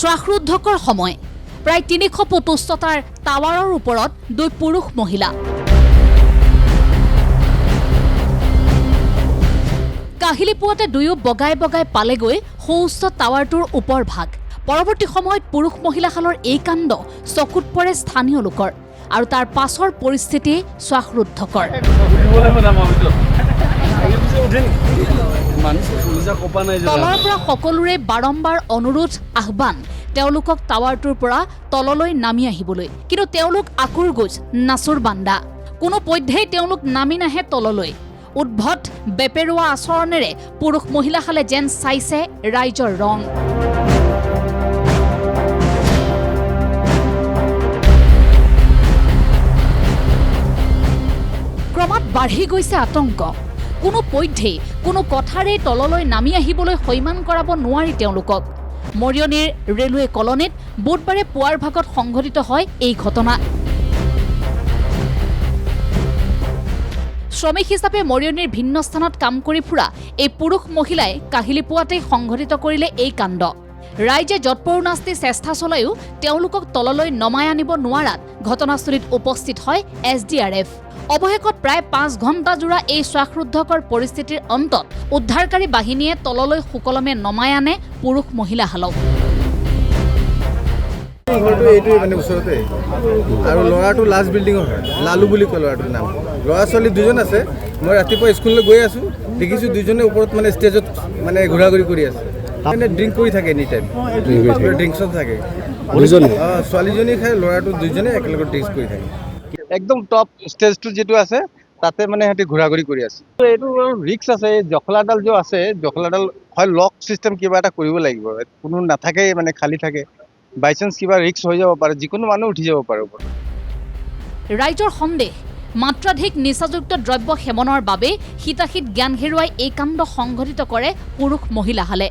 শ্বাসৰুদ্ধকৰ সময় প্ৰায় 300 ফুট উচ্চতাৰ টাৱাৰৰ ওপৰত দুই পুৰুষ মহিলা কাহিলি পুৱাতে দুয়ো বগাই বগাই পালেগৈ সৌচ্চ টাৱাৰটোৰ ওপৰ ভাগ পৰৱৰ্তী সময়ত পুৰুষ মহিলাহালৰ এই কাণ্ড চকুত পৰে স্থানীয় লোকৰ আৰু তাৰ পাছৰ পৰিস্থিতি শ্বাসৰুদ্ধকৰ তলৰ পৰা সকলোৰে বাৰম্বাৰ অনুৰোধ আহ্বান তেওঁলোকক টাৱাৰটোৰ পৰা তললৈ নামি আহিবলৈ কিন্তু তেওঁলোক আকুৰগোজ নাচুৰ বান্দা কোনো পধ্যেই তেওঁলোক নামি নাহে তললৈ উদ্ভট বেপেৰুৱা আচৰণেৰে পুৰুষ মহিলাহালে যেন চাইছে ৰাইজৰ ৰং ক্ৰমাৎ বাঢ়ি গৈছে আতংক কোনো পধ্যেই কোনো কথাৰে তললৈ নামি আহিবলৈ হৈমান কৰাব নোৱাৰি তেওঁলোকক মৰিয়নিৰ ৰেলৱে কলনীত বুধবাৰে পুৱাৰ ভাগত সংঘটিত হয় এই ঘটনা শ্ৰমিক হিচাপে মৰিয়নিৰ ভিন্ন স্থানত কাম কৰি ফুৰা এই পুৰুষ মহিলাই কাহিলি পুৱাতে সংঘটিত কৰিলে এই কাণ্ড ৰাইজে যৎপৰোনাস্তি চেষ্টা চলায়ো তেওঁলোকক তললৈ নমাই আনিব নোৱাৰাত ঘটনাস্থলীত উপস্থিত হয় SDRF অৱশেষত প্ৰায় 5 ঘণ্টা জোৰা এই শ্বাসৰুদ্ধকৰ পৰিস্থিতিৰ অন্তত উদ্ধাৰকাৰী বাহিনীয়ে তললৈ সুকলমে নমাই আনে পুৰুষ মহিলাহালক ঘৰটো এইটোৱে মানে ওচৰতে আৰু ল'ৰাটো লাষ্ট বিল্ডিঙৰ হয় লালু বুলি কয় ল'ৰাটোৰ নাম ল'ৰা ছোৱালী দুজন আছে মই ৰাতিপুৱা স্কুললৈ গৈ আছোঁ দেখিছোঁ দুজনে ওপৰত মানে ষ্টেজত মানে ঘূৰা ঘূৰি কৰি আছে মানে ড্ৰিংক কৰি থাকে এনি টাইম ড্ৰিংকছত থাকে ছোৱালীজনী খাই ল'ৰাটো দুজনে একেলগত ড্ৰিংকছ কৰি থাকে একদম টপ ষ্টেজটো যেটো আছে তাতে মানে হেঁতি ঘূৰা ঘূৰি কৰি আছে এইটো ৰিক্স আছে জখলাডাল যে আছে জখলাডাল হয় লক চিষ্টেম কিবা এটা কৰিব লাগিব কোনো নাথাকে মানে খালী থাকে বাইচান্স কিবা ৰিক্স হৈ যাব পাৰে যিকোনো মানুহ উঠি যাব পাৰে ৰাইজৰ সন্দেহ মাত্ৰাধিক নিচাযুক্ত দ্ৰব্য সেৱনৰ বাবে হিতাহিত জ্ঞান হেৰুৱাই এই কাণ্ড সংঘটিত কৰে পুৰুষ মহিলাহালে